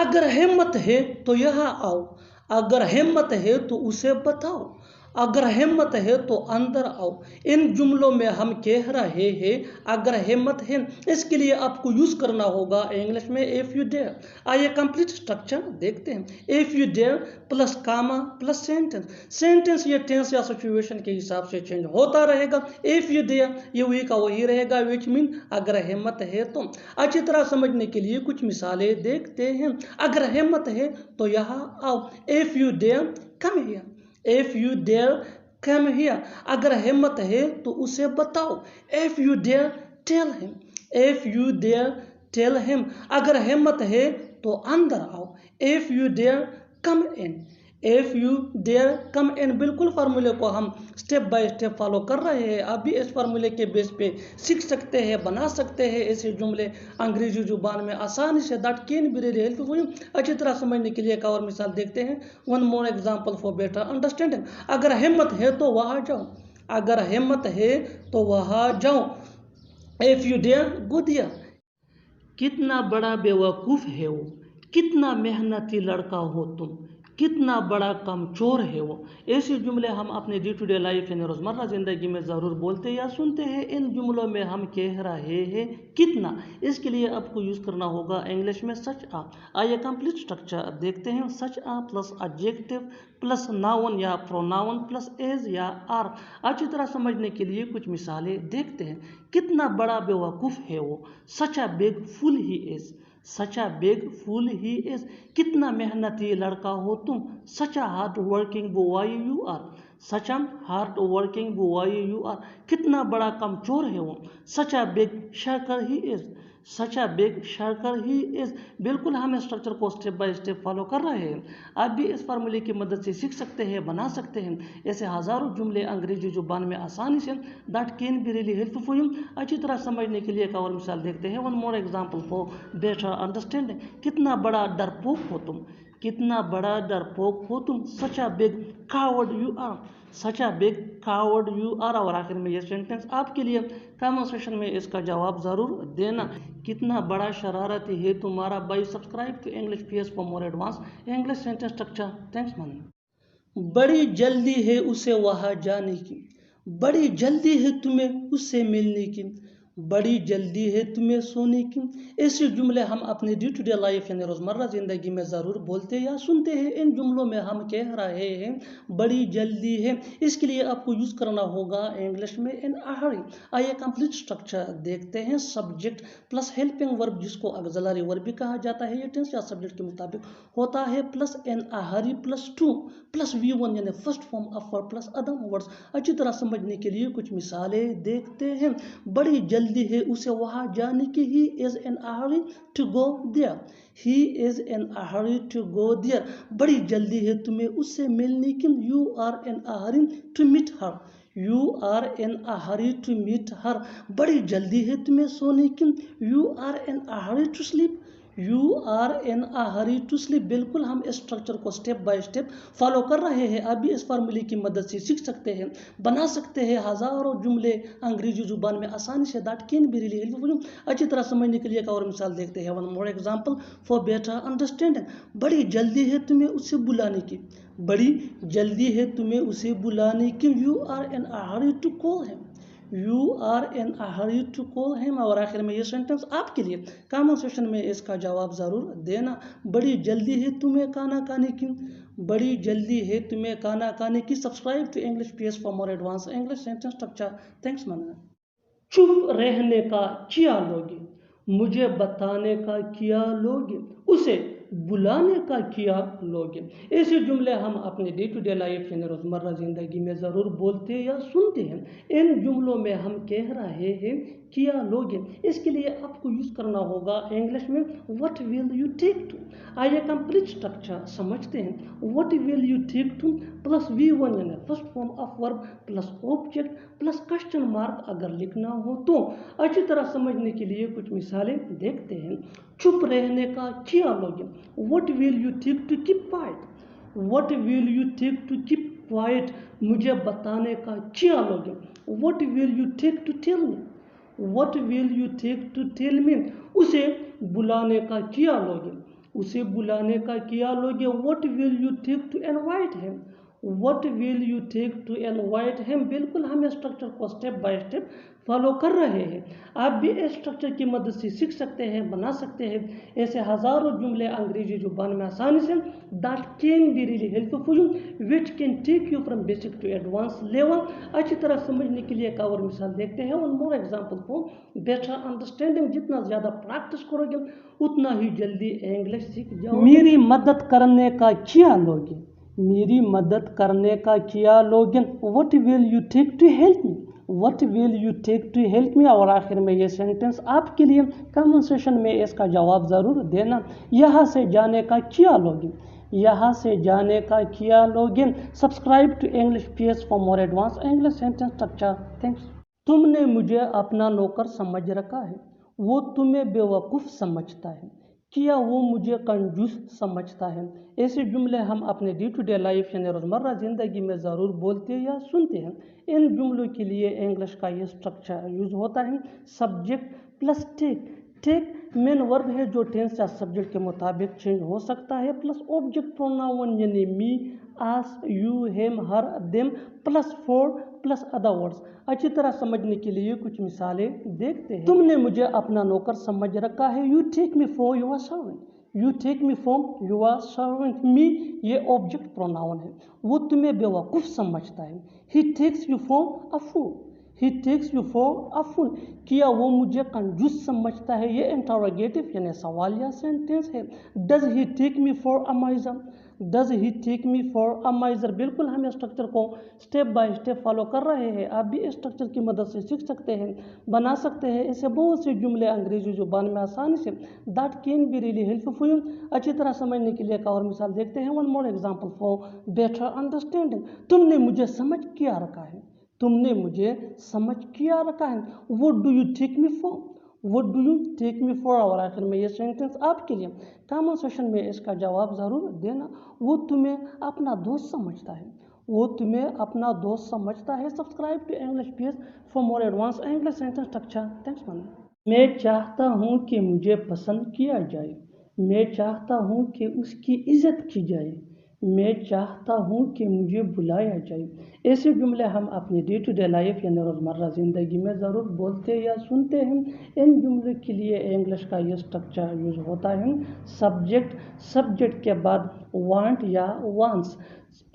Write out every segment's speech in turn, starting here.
अगर हिम्मत है तो यहाँ आओ, अगर हिम्मत है तो उसे बताओ, अगर हिम्मत है तो अंदर आओ। इन जुमलों में हम कह रहे हैं अगर हिम्मत है, इसके लिए आपको यूज करना होगा इंग्लिश में इफ यू डेयर। आइए कंप्लीट स्ट्रक्चर देखते हैं। If you dare plus comma plus sentence. Sentence ये टेंस या सिचुएशन के हिसाब से चेंज होता रहेगा। इफ यू डेयर ये वही का वही रहेगा, विच मीन अगर हिम्मत है तो। अच्छी तरह समझने के लिए कुछ मिसालें देखते हैं। अगर हिम्मत है तो यहाँ आओ। If you dare come here, if you dare come here. अगर हिम्मत है तो उसे बताओ। If you dare tell him, if you dare tell him. अगर हिम्मत है तो अंदर आओ। If you dare come in, if you dare come in. बिल्कुल फार्मूले को हम स्टेप बाय स्टेप फॉलो कर रहे हैं। आप भी इस फार्मूले के बेस पे सीख सकते हैं, बना सकते हैं ऐसे जुमले अंग्रेजी जुबान में आसानी से। That can be really helpful. अच्छी तरह समझने के लिए एक और मिसाल देखते हैं। One more example for better understanding. अगर हिम्मत है तो वहाँ जाओ, अगर हिम्मत है तो वहाँ जाओ। If you dare go there. कितना बड़ा बेवकूफ़ है वो, कितना मेहनती लड़का हो तुम, कितना बड़ा कमचोर है वो। ऐसे जुमले हम अपने डे टू डे लाइफ यानी रोज़मर्रा ज़िंदगी में ज़रूर बोलते या सुनते हैं। इन जुमलों में हम कह रहे हैं कितना, इसके लिए आपको यूज़ करना होगा इंग्लिश में सच आ। आइए कंप्लीट स्ट्रक्चर देखते हैं। सच आ प्लस एडजेक्टिव प्लस नाउन या प्रोनाउन प्लस एज या आर। अच्छी तरह समझने के लिए कुछ मिसालें देखते हैं। कितना बड़ा बेवकूफ़ है वो, such a big fool he is, such a big fool he is. कितना मेहनती लड़का हो तुम, such a hard working boy you are, such a hard working boy you are. कितना बड़ा कमचोर है वो, such a big shirker he is, such a big shirker he is. बिल्कुल हम स्ट्रक्चर को स्टेप बाय स्टेप फॉलो कर रहे हैं। आप भी इस फार्मूले की मदद से सीख सकते हैं, बना सकते हैं ऐसे हज़ारों जुमले अंग्रेजी जुबान में आसानी से। That can be really helpful. अच्छी तरह समझने के लिए एक और मिसाल देखते हैं। One more example for better understanding. कितना बड़ा डरपोक हो तुम, कितना बड़ा डरपोक हो तुम, such a big coward you are, such a big coward you are. और आखिर में ये सेंटेंस आपके लिए कमेंट सेक्शन में इसका जवाब ज़रूर देना। कितना बड़ा शरारती है तुम्हारा भाई। Subscribe to English PS for more advance English sentence structure. Thanks man. बड़ी जल्दी है उसे वहाँ जाने की, बड़ी जल्दी है तुम्हें उससे मिलने की, बड़ी जल्दी है तुम्हें सोने की। ऐसे जुमले हम अपने डे टू डे लाइफ यानी रोज़मर्रा ज़िंदगी में ज़रूर बोलते या सुनते हैं। इन जुमलों में हम कह रहे हैं बड़ी जल्दी है, इसके लिए आपको यूज़ करना होगा इंग्लिश में इन अ हरी। आइए कंप्लीट स्ट्रक्चर देखते हैं। सब्जेक्ट प्लस हेल्पिंग वर्ब, जिसको ऑक्सिलरी वर्ब भी कहा जाता है, ये टेंस या सब्जेक्ट के मुताबिक होता है, plus in a Hari plus two plus V1 यानी first form of verb plus other words. अच्छी तरह समझने के लिए कुछ मिसालें देखते हैं। बड़ी जल्दी है उसे वहाँ जाने की, he is in a hurry to go there, he is in a hurry to go there. बड़ी जल्दी है तुम्हें उससे मिलने की, you are in a hurry to meet her, you are in a hurry to meet her. बड़ी जल्दी है तुम्हें सोने की, you are in a hurry to sleep, you are in a hurry to sleep. बिल्कुल हम इस स्ट्रक्चर को स्टेप बाय स्टेप फॉलो कर रहे हैं। आप भी इस फार्मूले की मदद से सीख सकते हैं, बना सकते हैं हज़ारों जुमले अंग्रेजी जुबान में आसानी से। That can be really helpful. अच्छी तरह समझने के लिए एक और मिसाल देखते हैं। One more example for better understanding. बड़ी जल्दी है तुम्हें उसे बुलाने की, बड़ी जल्दी है तुम्हें उसे बुलाने की, you are in a hurry to call him, you are in a hurry to call him. और आखिर में ये सेंटेंस आपके लिए कमेंट सेक्शन में इसका जवाब ज़रूर देना। बड़ी जल्दी है तुम्हें खाना खाने की, बड़ी जल्दी है तुम्हें खाना खाने की। Subscribe to English PS for more advance English sentence structure. Thanks man. चुप रहने का किया लोगे, मुझे बताने का किया लोगे, उसे बुलाने का किया लोगे। ऐसे जुमले हम अपने डे टू डे लाइफ यानी रोज़मर्रा ज़िंदगी में ज़रूर बोलते या सुनते हैं। इन जुमलों में हम कह रहे हैं किया लोगे, इसके लिए आपको यूज़ करना होगा इंग्लिश में what will you take to. आइए कंप्लीट स्ट्रक्चर समझते हैं। What will you take to plus V1 यानी first form of verb plus object plus question mark अगर लिखना हो तो। अच्छी तरह समझने के लिए कुछ मिसालें देखते हैं। चुप रहने का किया लोगे, what will you take to keep quiet, what will you take to keep quiet. मुझे बताने का किया लोगे, what will you take to tell me, what will you take to tell me. उसे बुलाने का किया लोगे, उसे बुलाने का क्या लोगे, what will you take to invite him, what will you take to invite him. बिल्कुल हम स्ट्रक्चर को स्टेप बाय स्टेप फॉलो कर रहे हैं। आप भी इस स्ट्रक्चर की मदद से सीख सकते हैं, बना सकते हैं ऐसे हज़ारों जुमले अंग्रेजी जुबान में आसानी से, that can be really helpful for you, which can take you from basic to advance level. अच्छी तरह समझने के लिए एक और मिसाल देखते हैं, one more example for better understanding. जितना ज़्यादा प्रैक्टिस करोगे उतना ही जल्दी इंग्लिश सीख जाओगे। मेरी मदद करने का क्या लोगे, मेरी मदद करने का क्या लोगे, what will you take to help me, what will you take to help me. और आखिर में ये सेंटेंस आपके लिए, कमेंट सेशन में इसका जवाब ज़रूर देना। यहाँ से जाने का क्या लोगे, यहाँ से जाने का क्या लोगे। Subscribe to English page for more advance English sentence structure. Thanks. तुमने मुझे अपना नौकर समझ रखा है, वो तुम्हें बेवकूफ़ समझता है, क्या वो मुझे कंजूस समझता है। ऐसे जुमले हम अपने डे टू डे लाइफ यानी रोज़मर्रा ज़िंदगी में ज़रूर बोलते या सुनते हैं। इन जुमलों के लिए इंग्लिश का ये स्ट्रक्चर यूज़ होता है, subject plus take. Take main verb है जो टेंस या सब्जेक्ट के मुताबिक चेंज हो सकता है, प्लस ऑब्जेक्ट प्रोनाउन यानी me, us, you, him, her, them, plus for, plus other words. अच्छी तरह समझने के लिए कुछ मिसालें देखते हैं। तुमने मुझे अपना नौकर समझ रखा है, you take me for your servant, you take me for your servant. Me ये ऑब्जेक्ट प्रोनाउन है, वो तुम्हें बेवकूफ़ समझता है। He takes you for a fool, he takes you for a fool, क्या वो मुझे कंजूस समझता है। ये इंटरोगेटिव यानी सवालिया सेंटेंस है। Does he take me for a miser, does he take me for a miser. बिल्कुल हम स्ट्रक्चर को स्टेप बाय स्टेप फॉलो कर रहे हैं। आप भी इस स्ट्रक्चर की मदद से सीख सकते हैं, बना सकते हैं ऐसे बहुत से जुमले अंग्रेजी जुबान में आसानी से, that can be really helpful for you. अच्छी तरह समझने के लिए एक और मिसाल देखते हैं, one more example for better understanding. तुमने मुझे समझ किया रखा है, तुमने मुझे समझ किया रखा है। What do you take me for, what do you take me for. और आखिर में ये सेंटेंस आपके लिए, कमेंट सेशन में इसका जवाब ज़रूर देना। वो तुम्हें अपना दोस्त समझता है, वो तुम्हें अपना दोस्त समझता है। Subscribe to English page for more advance English sentence structure. Thanks for. मैं चाहता हूँ कि मुझे पसंद किया जाए, मैं चाहता हूँ कि उसकी इज्जत की जाए, मैं चाहता हूँ कि मुझे बुलाया जाए। ऐसे जुमले हम अपनी डे टू डे लाइफ यानी रोज़मर्रा ज़िंदगी में ज़रूर बोलते या सुनते हैं। इन जुमलों के लिए इंग्लिश का ये स्ट्रक्चर यूज़ होता है, सब्जेक्ट, सब्जेक्ट के बाद वांट या वांट्स,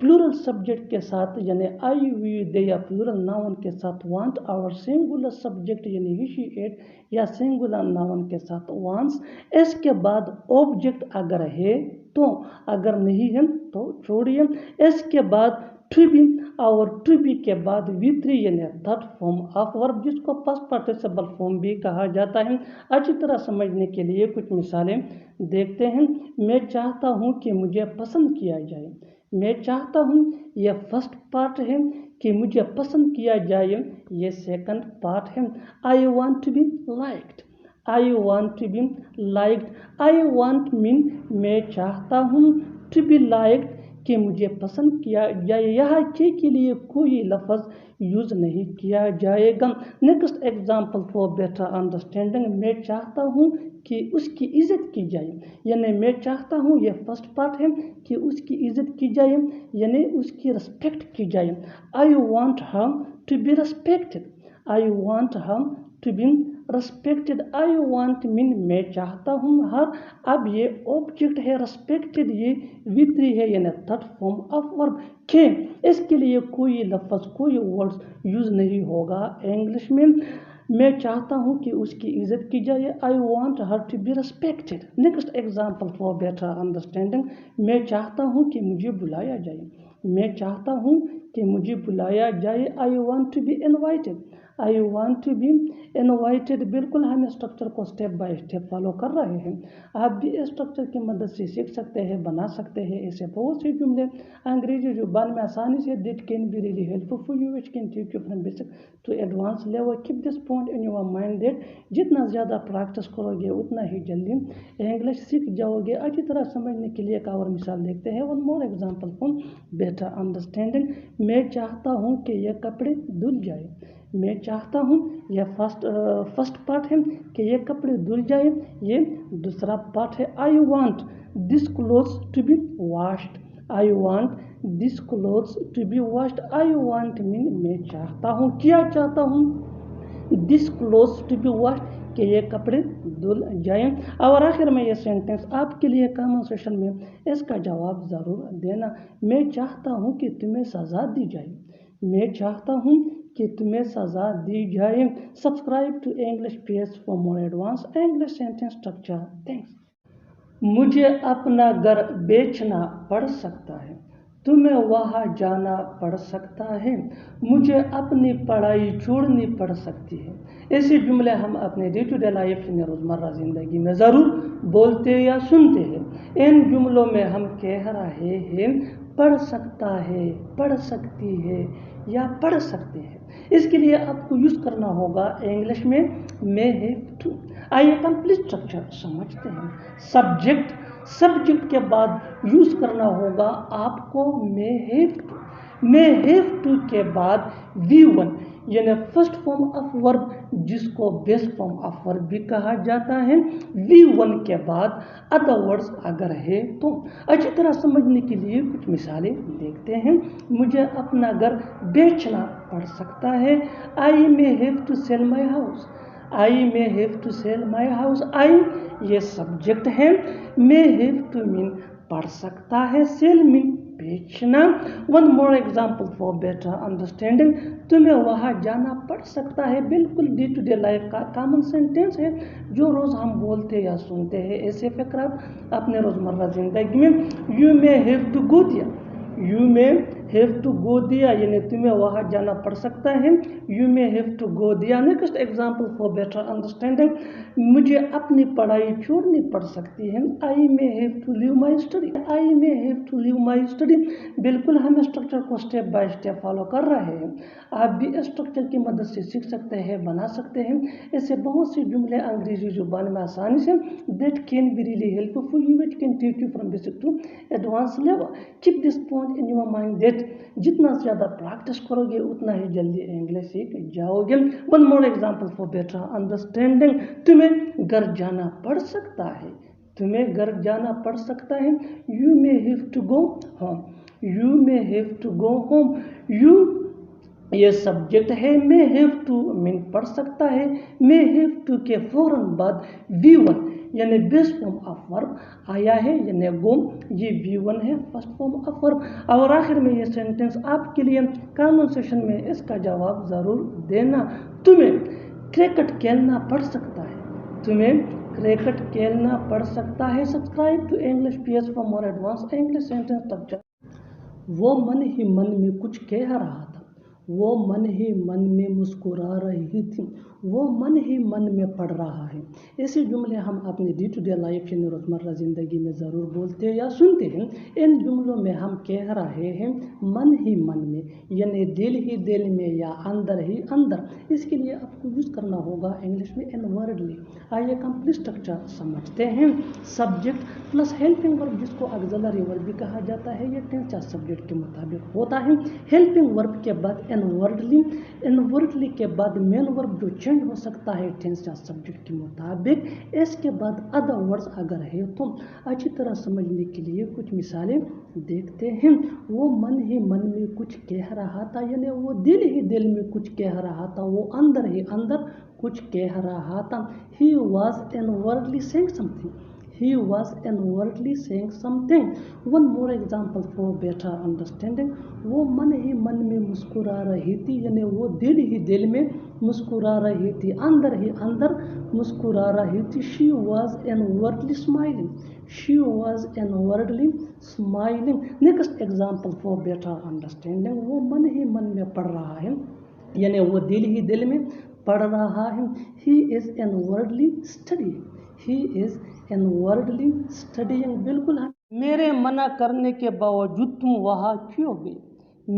प्लूरल सब्जेक्ट के साथ यानी आई, वी, दे या प्लूरल नाउन के साथ वांट, और सिंगुलर सब्जेक्ट यानी ही, शी, इट या सिंगुलर नाउन के साथ वांट्स। इसके बाद ऑब्जेक्ट अगर है तो, अगर नहीं है तो छोड़िए। इसके बाद टू बी, और टू बी के बाद V3 यानी थर्ड फॉर्म ऑफ वर्ब, जिसको पास्ट पार्टिसिपल फॉर्म भी कहा जाता है। अच्छी तरह समझने के लिए कुछ मिसालें देखते हैं। मैं चाहता हूँ कि मुझे पसंद किया जाए, मैं चाहता हूँ यह फर्स्ट पार्ट है, कि मुझे पसंद किया जाए ये सेकंड पार्ट है। I want to be liked, I want to be liked, I want mean मैं चाहता हूँ, टू बी लाइक्ड कि मुझे पसंद किया जाए। यहाँ के लिए कोई लफ्ज़ यूज़ नहीं किया जाएगा। Next example for better understanding, मैं चाहता हूँ कि उसकी इज़्ज़त की जाए, यानी मैं चाहता हूँ ये फर्स्ट पार्ट है, कि उसकी इज़्ज़त की जाए यानी उसकी रिस्पेक्ट की जाए। I want her to be respected, I want her to be respected, I want mean मैं चाहता हूँ हर। अब ये ऑब्जेक्ट है, रिस्पेक्टेड ये V3 है यानी थर्ड फॉर्म ऑफ वर्ब के। इसके लिए कोई लफ्ज़, कोई वर्ड्स यूज़ नहीं होगा इंग्लिश में। मैं चाहता हूँ कि उसकी इज़्ज़त की जाए, I want her to be respected. Next example for better understanding, मैं चाहता हूँ कि मुझे बुलाया जाए, मैं चाहता हूँ कि मुझे बुलाया जाए। I want to be invited, I want to be invited. बिल्कुल हम स्ट्रक्चर को स्टेप बाय स्टेप फॉलो कर रहे हैं। आप भी इस स्ट्रक्चर की मदद से सीख सकते हैं, बना सकते हैं ऐसे बहुत से जुमले अंग्रेजी जुबान में आसानी से, that can be really helpful for you, which can take you from basic to advance level. Keep this point in your mind that जितना ज़्यादा प्रैक्टिस करोगे उतना ही जल्दी इंग्लिश सीख जाओगे। अच्छी तरह समझने के लिए एक और मिसाल देखते हैं, one more example for better understanding. मैं चाहता हूँ कि यह कपड़े धुल जाए, میں چاہتا ہوں. یہ فرسٹ پارٹ ہے کہ یہ کپڑے دھل جائیں. یہ دوسرا پارٹ ہے I want this clothes to be washed. I want this clothes to be washed. I want میں چاہتا ہوں, کیا چاہتا ہوں, this clothes to be washed کہ یہ کپڑے دھل جائیں. اور آخر میں یہ سینٹنس آپ کے لیے کامن سیشن میں اس کا جواب ضرور دینا. میں چاہتا ہوں کہ تمہیں سزا دی جائے. میں چاہتا ہوں کہ تمہیں سزا دی جائے. Subscribe to English page for more advance English sentence structure. Thanks. مجھے اپنا گھر بیچنا پڑ سکتا ہے. تمہیں وہاں جانا پڑ سکتا ہے. مجھے اپنی پڑھائی چھوڑنی پڑ سکتی ہے. ایسے جملے ہم اپنے ڈے ٹو ڈے لائف یعنی روزمرہ زندگی میں ضرور بولتے یا سنتے ہیں. ان جملوں میں ہم کہہ رہے ہیں پڑھ سکتا ہے, پڑھ سکتی ہے یا پڑھ سکتے ہیں. اس کے لیے آپ کو یوز کرنا ہوگا انگلش میں may have to. آئیے کمپلیٹ اسٹرکچر سمجھتے ہیں. سبجیکٹ کے بعد یوز کرنا ہوگا آپ کو may have to. may have to کے بعد V1 یعنی فرسٹ فارم آف ورب جس کو بیس فارم آف ورب بھی کہا جاتا ہے. V1 کے بعد ادر ورڈز اگر ہے تو. اچھی طرح سمجھنے کے لیے کچھ مثالیں دیکھتے ہیں. مجھے اپنا گھر بیچنا پڑ سکتا ہے. I may have to sell my house. I may have to sell my house. I یہ سبجیکٹ ہے. may have to mean پڑھ سکتا ہے. sell mean بیچنا. One more example for better understanding. تمہیں وہاں جانا پڑ سکتا ہے بالکل ڈے ٹو ڈے لائف کا کامن سینٹینس ہے جو روز ہم بولتے یا سنتے ہیں. ایسے فقرات اپنے روزمرہ زندگی میں. You may have to go there. You may have to go there یعنی تمہیں وہاں جانا پڑ سکتا ہے. You may have to go there. Next example for better understanding. مجھے اپنی پڑھائی چھوڑنی پڑ سکتی ہے. I may have to leave my study. I may have to leave my study. بالکل ہم اسٹرکچر کو اسٹیپ بائی اسٹیپ فالو کر رہے ہیں. آپ بھی اسٹرکچر کی مدد سے سیکھ سکتے ہیں, بنا سکتے ہیں. ایسے بہت سے جملے انگریزی زبان میں آسانی سے that can be really helpful for you, which can take you from basic to advanced level. Keep this point in your mind that جتنا زیادہ پریکٹس کرو گے اتنا ہی جلدی انگلش سیکھ جاؤ گے. One more example for better understanding. تمہیں گھر جانا پڑ سکتا ہے. تمہیں گھر جانا پڑ سکتا ہے. You may have to go home. You may have to go home. You یہ سبجیکٹ ہے. may have to mean پڑھ سکتا ہے. may have to کے فوراً بعد V1 یعنی بیس فارم آف ورب آیا ہے یعنی گو. یہ V1 ہے فرسٹ فارم آف ورب. اور آخر میں یہ سینٹینس آپ کے لیے کامن سیشن میں اس کا جواب ضرور دینا. تمہیں کرکٹ کھیلنا پڑ سکتا ہے. تمہیں کرکٹ کھیلنا پڑ سکتا ہے. Subscribe to English page for more advance English sentence structure. وہ من ہی من میں کچھ کہہ رہا تھا. وہ من ہی من میں مسکرا رہی تھی. وہ من ہی من میں پڑھ رہا ہے. ایسے جملے ہم اپنے ڈے ٹو ڈے لائف یعنی روزمرہ زندگی میں ضرور بولتے یا سنتے ہیں. ان جملوں میں ہم کہہ رہے ہیں من ہی من میں یعنی دل ہی دل میں یا اندر ہی اندر. اس کے لیے آپ کو یوز کرنا ہوگا انگلش میں انورڈلی. آئیے کمپلیٹ اسٹرکچر سمجھتے ہیں. سبجیکٹ پلس ہیلپنگ ورب جس کو آگزیلری ورب بھی کہا جاتا ہے. یہ ٹینس یا سبجیکٹ کے مطابق ہوتا ہے. ہیلپنگ ورب کے بعد انورڈلی کے بعد مین ورب جو چینج ہو سکتا ہے ٹینس یا سبجیکٹ کے مطابق. اس کے بعد ادر ورڈز اگر ہے تو. اچھی طرح سمجھنے کے لیے کچھ مثالیں دیکھتے ہیں. وہ من ہی من میں کچھ کہہ رہا تھا یعنی وہ دل ہی دل میں کچھ کہہ رہا تھا. وہ اندر ہی اندر کچھ کہہ رہا تھا. He was inwardly saying something. He was inwardly saying something. One more example for better understanding. وہ من ہی من میں مسکرا رہی تھی یعنی وہ دل ہی دل میں مسکرا رہی تھی. اندر ہی اندر مسکرا رہی تھی. She was inwardly smiling. She was inwardly smiling. Next example for better understanding. وہ من ہی من میں پڑھ رہا ہے یعنی وہ دل ہی دل میں پڑھ رہا ہے. He is inwardly studying. He is inwardly studying. بالکل میرے منع کرنے کے باوجود تم وہاں کیوں گئی.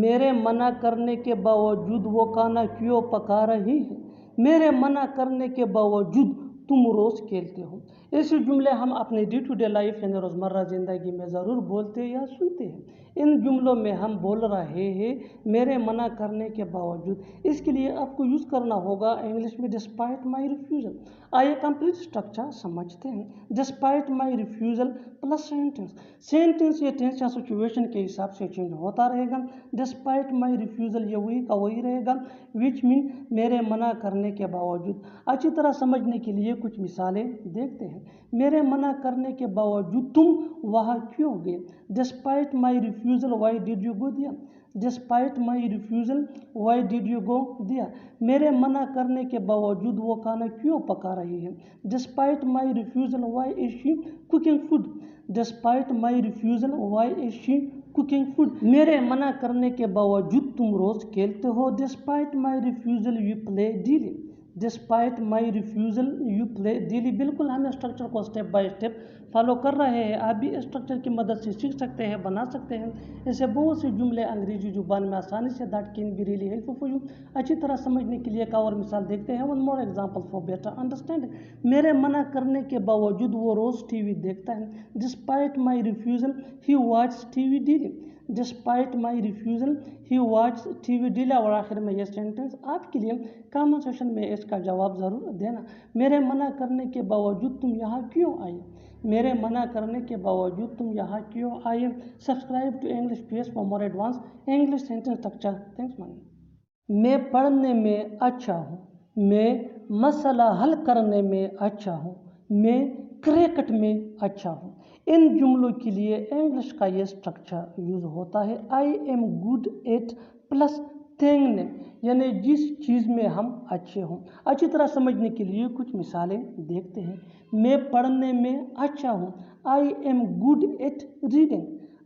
میرے منع کرنے کے باوجود وہ کھانا کیوں پکا رہی ہے. میرے منع کرنے کے باوجود تم روز کھیلتے ہو. ऐसे जुमले हम अपने डे टू डे लाइफ यानी रोज़मर्रा ज़िंदगी में ज़रूर बोलते या सुनते हैं। इन जुमलों में हम बोल रहे हैं मेरे मना करने के बावजूद। इसके लिए आपको यूज़ करना होगा इंग्लिश में डिस्पाइट माई रिफ्यूज़ल। आइए कंप्लीट स्ट्रक्चर समझते हैं। Despite my refusal plus sentence. Sentence ये टेंस या सिचुएशन के हिसाब से चेंज होता रहेगा। डिस्पाइट माई रिफ्यूज़ल ये वही का वही रहेगा, विच मीन मेरे मना करने के बावजूद। अच्छी तरह समझने के लिए कुछ मिसालें देखते हैं। मेरे मना करने के बावजूद तुम वहाँ क्यों गए? Despite my refusal why did you go दिया? Despite my refusal why did you go दिया? मेरे मना करने के बावजूद वो खाना क्यों पका रही है? Despite my refusal why is she cooking food? Despite my refusal why is she cooking food? मेरे मना करने के बावजूद तुम रोज़ खेलते हो। Despite my refusal you play daily? Despite my refusal you play daily? बिल्कुल हम स्ट्रक्चर को स्टेप बाय स्टेप फॉलो कर रहे हैं। आप भी स्ट्रक्चर की मदद से सीख सकते हैं, बना सकते हैं। ऐसे बहुत से जुमले अंग्रेजी जुबान में आसानी से that can be really helpful for you. अच्छी तरह समझने के लिए एक और मिसाल देखते हैं। One more example for better understanding. मेरे मना करने के बावजूद वो रोज़ टीवी देखता है। Despite my refusal he watch TV daily? Despite my refusal he watch TV daily. और आखिर में ये सेंटेंस आपके लिए कमेंट सेक्शन में इसका जवाब ज़रूर देना। मेरे मना करने के बावजूद तुम यहाँ क्यों आए? मेरे मना करने के बावजूद तुम यहाँ क्यों आए? Subscribe to English PS for more advance English sentence structure. Thanks money. मैं पढ़ने में अच्छा हूँ। मैं मसला हल करने में अच्छा हूँ। मैं क्रिकेट में अच्छा हूँ। इन जुमलों के लिए इंग्लिश का ये स्ट्रक्चर यूज़ होता है आई am good eight plus thing name, यानी जिस चीज़ में हम अच्छे हों। अच्छी तरह समझने के लिए कुछ मिसालें देखते हैं। मैं पढ़ने में अच्छा हूँ। I am good eight reading.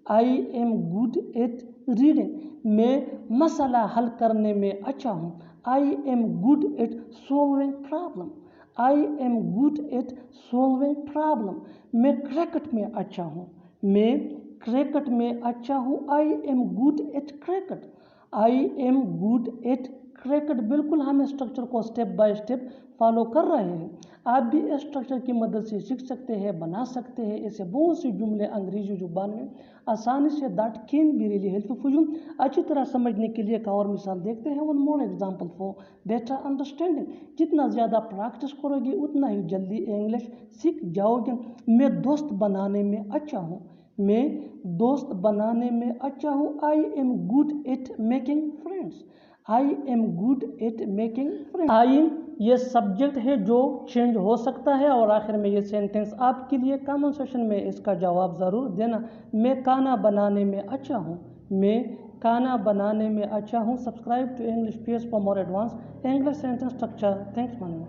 I am good eight reading. मैं मसला हल करने में अच्छा हूँ। I am good eight solving problem. I am good eight solving problem. मैं क्रिकेट में अच्छा हूँ। मैं क्रिकेट में अच्छा हूँ। I am good eight cricket. I am good eight cricket. बिल्कुल हम स्ट्रक्चर को स्टेप बाय स्टेप फॉलो कर रहे हैं। आप भी इस स्ट्रक्चर की मदद से सीख सकते हैं, बना सकते हैं। ऐसे बहुत से जुमले अंग्रेजी जुबान में आसानी से that can be really helpful for you. अच्छी तरह समझने के लिए एक और मिसाल देखते हैं। One more example for better understanding. जितना ज़्यादा प्रैक्टिस करोगे उतना ही जल्दी इंग्लिश सीख जाओगे। मैं दोस्त बनाने में अच्छा हूँ। मैं दोस्त बनाने में अच्छा हूँ। I am good at making friends. I am good at making friends. I ये सब्जेक्ट है जो चेंज हो सकता है। और आखिर में ये सेंटेंस आपके लिए कमेंट सेक्शन में इसका जवाब ज़रूर देना। मैं खाना बनाने में अच्छा हूँ। मैं खाना बनाने में अच्छा हूँ। Subscribe to English PS for more advance English sentence structure. Thanks money.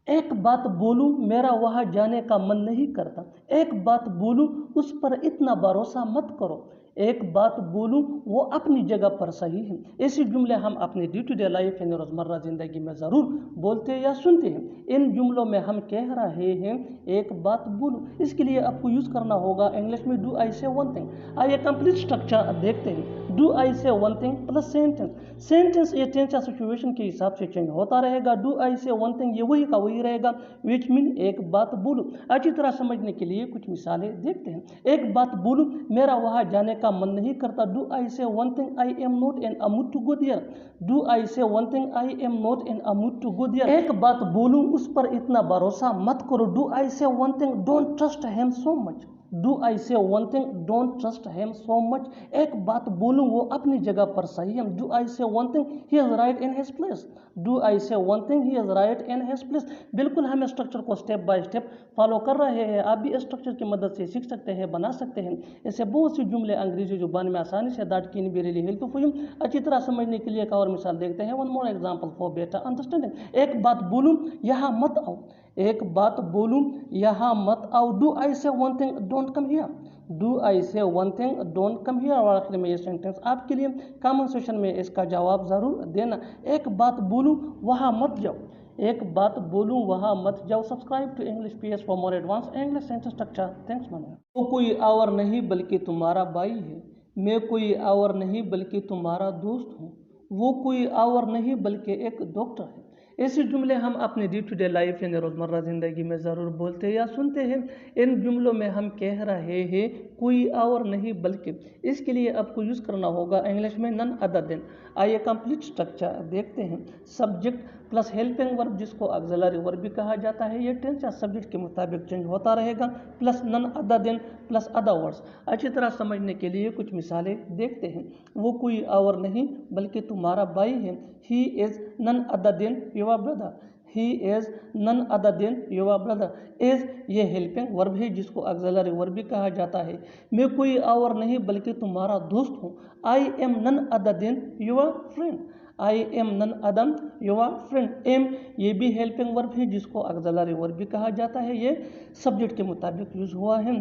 एक बात बोलूं मेरा वहाँ जाने का मन नहीं करता। एक बात बोलूं उस पर इतना भरोसा मत करो। एक बात बोलूं वो अपनी जगह पर सही है। ऐसे जुमले हम अपने डे टू डे लाइफ यानी रोज़मर्रा ज़िंदगी में ज़रूर बोलते या सुनते हैं। इन जुमलों में हम कह रहे हैं एक बात बोलूं। इसके लिए आपको यूज़ करना होगा इंग्लिश में do I say one thing. आइए कंप्लीट स्ट्रक्चर देखते हैं। Do I say one thing plus sentence. Sentence ये टेंस या सिचुएशन के हिसाब से चेंज होता रहेगा। Do I say one thing ये वही का वही रहेगा, विच मीन एक बात बोलूं। अच्छी तरह समझने के लिए कुछ मिसालें देखते हैं। एक बात बोलूं मेरा वहाँ जाने का मन नहीं करता। Do I say one thing I am not in a mood to go there. Do I say one thing I am not in a mood to go there. एक बात बोलूं उस पर इतना भरोसा मत करो। Do I say one thing don't trust him so much. Do I say one thing don't trust him so much. एक बात बोलूं वो अपनी जगह पर सही है। Do I say one thing he is right in his place. Do I say one thing he is right in his place. बिल्कुल हम स्ट्रक्चर को स्टेप बाय स्टेप फॉलो कर रहे हैं। आप भी स्ट्रक्चर की मदद से सीख सकते हैं, बना सकते हैं। ऐसे बहुत सी जुमले अंग्रेजी जुबान में आसानी से that can be really helpful for you. अच्छी तरह समझने के लिए एक और मिसाल देखते हैं। One more example for better understanding. एक बात बोलूं यहाँ मत आओ। एक बात बोलूं यहाँ मत आओ। Do I say one thing don't come here. Do I say one thing don't come here. और आखिर में ये सेंटेंस आपके लिए कमेंट सेक्शन में इसका जवाब ज़रूर देना। एक बात बोलूं वहाँ मत जाओ। एक बात बोलूं वहाँ मत जाओ। Subscribe to English PS for more advance English sentence structure. Thanks money. वो कोई और नहीं बल्कि तुम्हारा भाई है। मैं कोई और नहीं बल्कि तुम्हारा दोस्त हूँ। वो कोई और नहीं बल्कि एक डॉक्टर है। ऐसे जुमले हम अपने डे टू डे लाइफ यानी रोज़मर्रा ज़िंदगी में ज़रूर बोलते हैं या सुनते हैं। इन जुमलों में हम कह रहे हैं कोई और नहीं बल्कि, इसके लिए आपको यूज़ करना होगा इंग्लिश में नन अदर देन। आइए कंप्लीट स्ट्रक्चर देखते हैं। सब्जेक्ट प्लस हेल्पिंग वर्ब जिसको ऑक्सिलरी वर्ब भी कहा जाता है, ये टेंस या सब्जेक्ट के मुताबिक चेंज होता रहेगा, plus none other than plus other words. अच्छी तरह समझने के लिए कुछ मिसालें देखते हैं। वो कोई और नहीं बल्कि तुम्हारा भाई है। He is none other than your brother. He is none other than your brother. Is ये हेल्पिंग वर्ब है जिसको ऑक्सिलरी वर्ब भी कहा जाता है। मैं कोई और नहीं बल्कि तुम्हारा दोस्त हूँ। I am none other than your friend. I am none other your friend. Am ये भी हेल्पिंग वर्ब है जिसको ऑक्सिलरी वर्ब भी कहा जाता है, ये सब्जेक्ट के मुताबिक यूज हुआ है।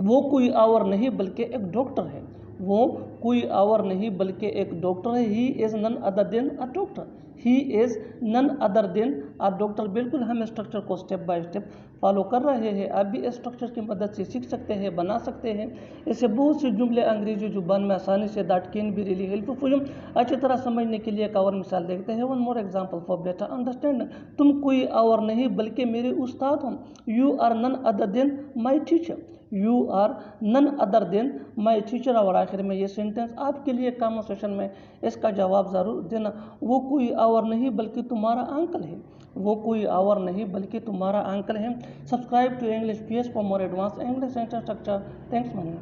वो कोई और नहीं बल्कि एक डॉक्टर है। वो कोई और नहीं बल्कि एक डॉक्टर है। He is none other than a doctor. He is none other than a doctor. बिल्कुल हम स्ट्रक्चर को स्टेप बाय स्टेप फॉलो कर रहे हैं। आप भी स्ट्रक्चर की मदद से सीख सकते हैं, बना सकते हैं। ऐसे बहुत से जुमले अंग्रेजी जुबान में आसानी से that can be really helpful. अच्छी तरह समझने के लिए एक और मिसाल देखते हैं। One more example for better understand. तुम कोई और नहीं बल्कि मेरे उस्ताद हो। You are none other than my teacher. You are none other than my teacher. और आखिर में ये सेंटेंस आपके लिए कॉन्वर्सेशन में इसका जवाब ज़रूर देना। वो कोई और नहीं बल्कि तुम्हारा अंकल है। वो कोई और नहीं बल्कि तुम्हारा अंकल है। Subscribe to English PS for more advance English structure. Thanks man.